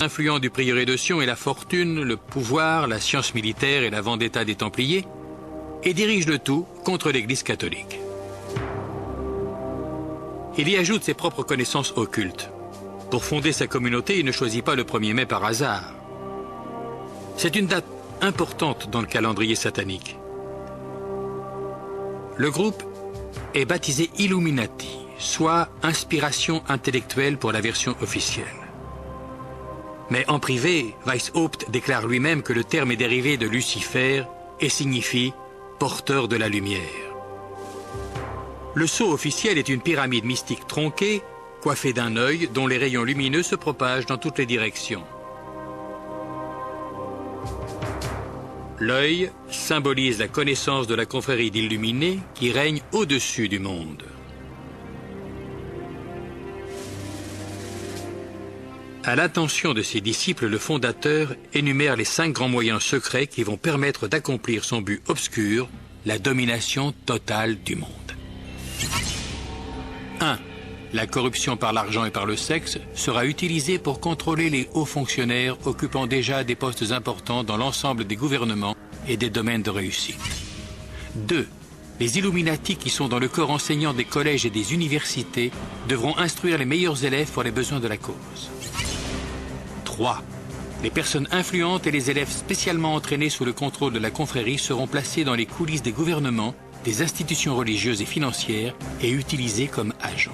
influents du prieuré de Sion et la fortune, le pouvoir, la science militaire et la vendetta des Templiers, et dirige le tout contre l'Église catholique. Il y ajoute ses propres connaissances occultes. Pour fonder sa communauté, il ne choisit pas le 1er mai par hasard. C'est une date importante dans le calendrier satanique. Le groupe est baptisé Illuminati, soit inspiration intellectuelle pour la version officielle. Mais en privé, Weishaupt déclare lui-même que le terme est dérivé de Lucifer et signifie « porteur de la lumière ». Le sceau officiel est une pyramide mystique tronquée, coiffée d'un œil dont les rayons lumineux se propagent dans toutes les directions. L'œil symbolise la connaissance de la confrérie d'illuminés qui règne au-dessus du monde. À l'attention de ses disciples, le fondateur énumère les 5 grands moyens secrets qui vont permettre d'accomplir son but obscur, la domination totale du monde. 1. La corruption par l'argent et par le sexe sera utilisée pour contrôler les hauts fonctionnaires occupant déjà des postes importants dans l'ensemble des gouvernements et des domaines de réussite. 2. Les Illuminati qui sont dans le corps enseignant des collèges et des universités devront instruire les meilleurs élèves pour les besoins de la cause. 3. Les personnes influentes et les élèves spécialement entraînés sous le contrôle de la confrérie seront placés dans les coulisses des gouvernements, des institutions religieuses et financières et utilisés comme agents.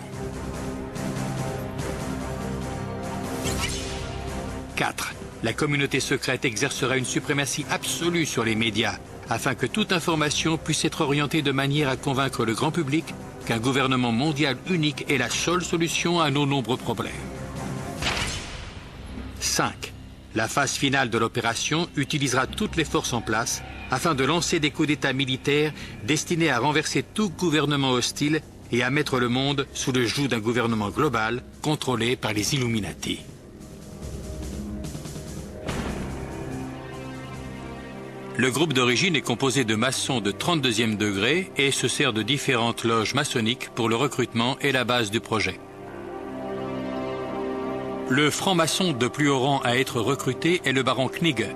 4. La communauté secrète exercera une suprématie absolue sur les médias afin que toute information puisse être orientée de manière à convaincre le grand public qu'un gouvernement mondial unique est la seule solution à nos nombreux problèmes. 5. La phase finale de l'opération utilisera toutes les forces en place afin de lancer des coups d'État militaires destinés à renverser tout gouvernement hostile et à mettre le monde sous le joug d'un gouvernement global contrôlé par les Illuminati. Le groupe d'origine est composé de maçons de 32e degré et se sert de différentes loges maçonniques pour le recrutement et la base du projet. Le franc-maçon de plus haut rang à être recruté est le baron Knigge,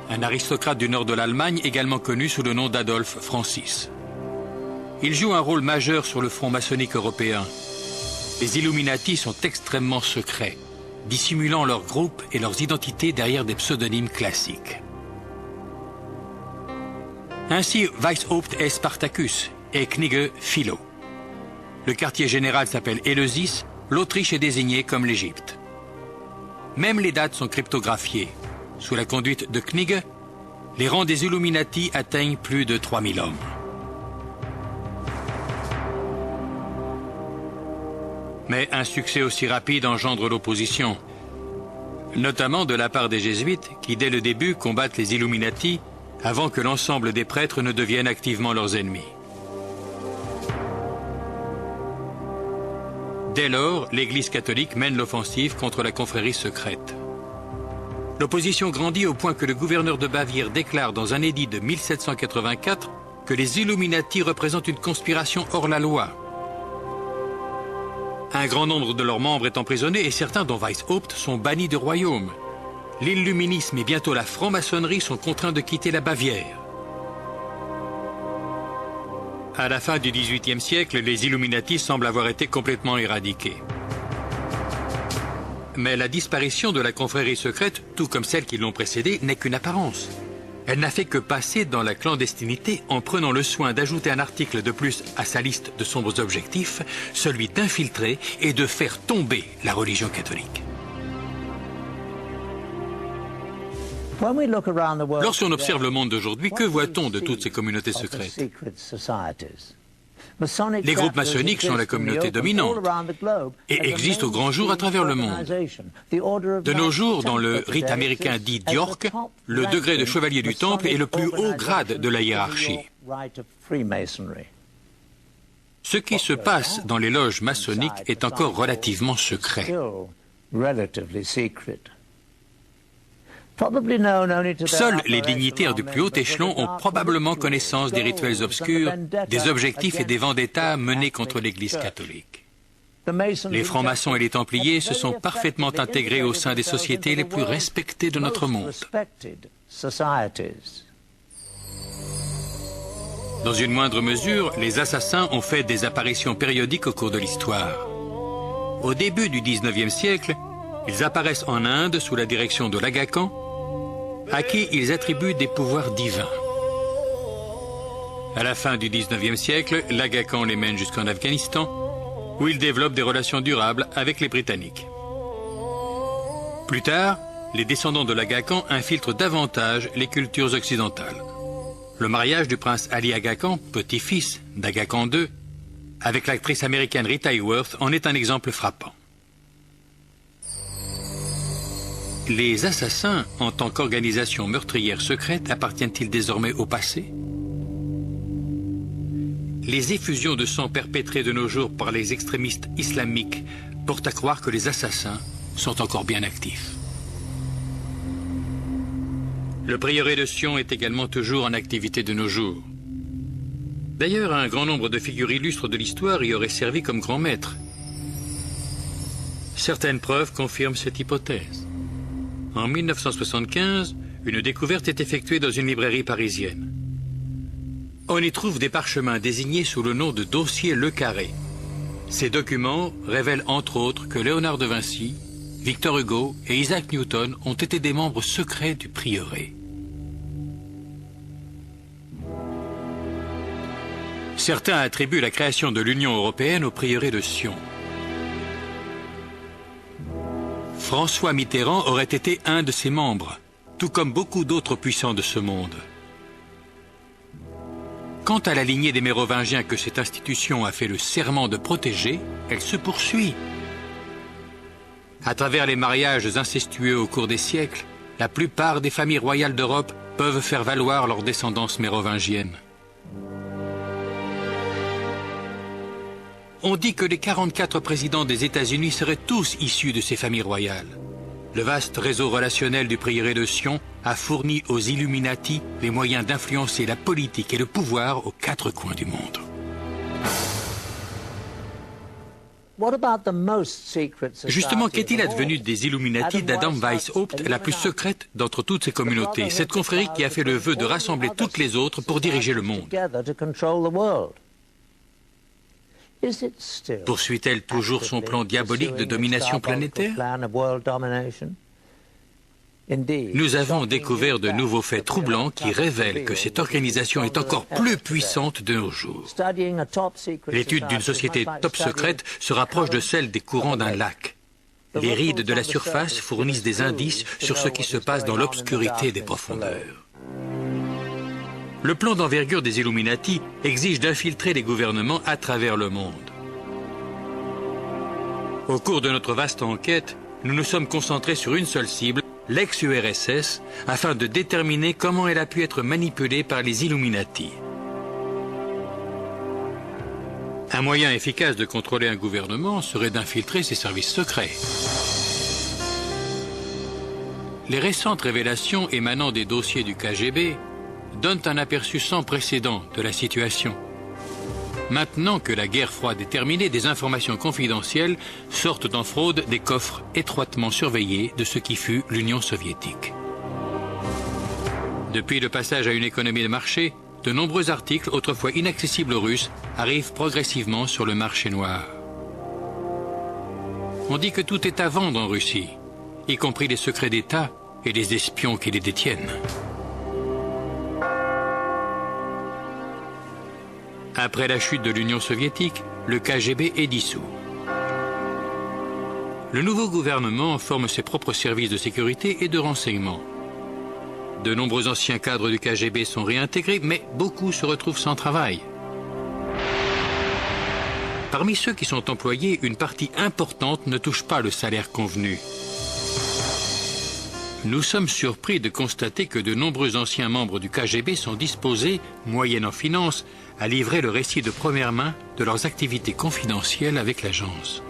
un aristocrate du nord de l'Allemagne également connu sous le nom d'Adolphe Francis. Il joue un rôle majeur sur le front maçonnique européen. Les Illuminati sont extrêmement secrets, dissimulant leurs groupes et leurs identités derrière des pseudonymes classiques. Ainsi, Weishaupt est Spartacus et Knigge Philo. Le quartier général s'appelle Éleusis, l'Autriche est désignée comme l'Égypte. Même les dates sont cryptographiées. Sous la conduite de Knigge, les rangs des Illuminati atteignent plus de 3000 hommes. Mais un succès aussi rapide engendre l'opposition, notamment de la part des jésuites qui, dès le début, combattent les Illuminati avant que l'ensemble des prêtres ne deviennent activement leurs ennemis. Dès lors, l'Église catholique mène l'offensive contre la confrérie secrète. L'opposition grandit au point que le gouverneur de Bavière déclare dans un édit de 1784 que les Illuminati représentent une conspiration hors la loi. Un grand nombre de leurs membres est emprisonné et certains, dont Weishaupt, sont bannis du royaume. L'illuminisme et bientôt la franc-maçonnerie sont contraints de quitter la Bavière. À la fin du XVIIIe siècle, les Illuminati semblent avoir été complètement éradiqués. Mais la disparition de la confrérie secrète, tout comme celle qui l'ont précédée, n'est qu'une apparence. Elle n'a fait que passer dans la clandestinité en prenant le soin d'ajouter un article de plus à sa liste de sombres objectifs, celui d'infiltrer et de faire tomber la religion catholique. Lorsqu'on observe le monde d'aujourd'hui, que voit-on de toutes ces communautés secrètes? Les groupes maçonniques sont la communauté dominante et existent au grand jour à travers le monde. De nos jours, dans le rite américain dit d'York, le degré de chevalier du temple est le plus haut grade de la hiérarchie. Ce qui se passe dans les loges maçonniques est encore relativement secret. Seuls les dignitaires du plus haut échelon ont probablement connaissance des rituels obscurs, des objectifs et des vendettas menés contre l'Église catholique. Les francs-maçons et les templiers se sont parfaitement intégrés au sein des sociétés les plus respectées de notre monde. Dans une moindre mesure, les assassins ont fait des apparitions périodiques au cours de l'histoire. Au début du XIXe siècle, ils apparaissent en Inde sous la direction de l'Aga Khan, à qui ils attribuent des pouvoirs divins. À la fin du XIXe siècle, l'Aga Khan les mène jusqu'en Afghanistan, où ils développent des relations durables avec les Britanniques. Plus tard, les descendants de l'Aga Khan infiltrent davantage les cultures occidentales. Le mariage du prince Ali Aga Khan, petit-fils d'Aga Khan II, avec l'actrice américaine Rita Hayworth en est un exemple frappant. Les assassins, en tant qu'organisation meurtrière secrète, appartiennent-ils désormais au passé? Les effusions de sang perpétrées de nos jours par les extrémistes islamiques portent à croire que les assassins sont encore bien actifs. Le prieuré de Sion est également toujours en activité de nos jours. D'ailleurs, un grand nombre de figures illustres de l'histoire y auraient servi comme grands maîtres. Certaines preuves confirment cette hypothèse. En 1975, une découverte est effectuée dans une librairie parisienne. On y trouve des parchemins désignés sous le nom de dossier Le Carré. Ces documents révèlent entre autres que Léonard de Vinci, Victor Hugo et Isaac Newton ont été des membres secrets du prieuré. Certains attribuent la création de l'Union européenne au prieuré de Sion. François Mitterrand aurait été un de ses membres, tout comme beaucoup d'autres puissants de ce monde. Quant à la lignée des Mérovingiens que cette institution a fait le serment de protéger, elle se poursuit. À travers les mariages incestueux au cours des siècles, la plupart des familles royales d'Europe peuvent faire valoir leur descendance mérovingienne. On dit que les 44 présidents des États-Unis seraient tous issus de ces familles royales. Le vaste réseau relationnel du prieuré de Sion a fourni aux Illuminati les moyens d'influencer la politique et le pouvoir aux quatre coins du monde. Justement, qu'est-il advenu des Illuminati d'Adam Weishaupt, la plus secrète d'entre toutes ces communautés, cette confrérie qui a fait le vœu de rassembler toutes les autres pour diriger le monde? Poursuit-elle toujours son plan diabolique de domination planétaire? Nous avons découvert de nouveaux faits troublants qui révèlent que cette organisation est encore plus puissante de nos jours. L'étude d'une société top secrète se rapproche de celle des courants d'un lac. Les rides de la surface fournissent des indices sur ce qui se passe dans l'obscurité des profondeurs. Le plan d'envergure des Illuminati exige d'infiltrer les gouvernements à travers le monde. Au cours de notre vaste enquête, nous nous sommes concentrés sur une seule cible, l'ex-URSS, afin de déterminer comment elle a pu être manipulée par les Illuminati. Un moyen efficace de contrôler un gouvernement serait d'infiltrer ses services secrets. Les récentes révélations émanant des dossiers du KGB donnent un aperçu sans précédent de la situation. Maintenant que la guerre froide est terminée, des informations confidentielles sortent en fraude des coffres étroitement surveillés de ce qui fut l'Union soviétique. Depuis le passage à une économie de marché, de nombreux articles autrefois inaccessibles aux Russes arrivent progressivement sur le marché noir. On dit que tout est à vendre en Russie, y compris les secrets d'État et les espions qui les détiennent. Après la chute de l'Union soviétique, le KGB est dissous. Le nouveau gouvernement forme ses propres services de sécurité et de renseignement. De nombreux anciens cadres du KGB sont réintégrés, mais beaucoup se retrouvent sans travail. Parmi ceux qui sont employés, une partie importante ne touche pas le salaire convenu. Nous sommes surpris de constater que de nombreux anciens membres du KGB sont disposés, moyennant finances, à livrer le récit de première main de leurs activités confidentielles avec l'agence.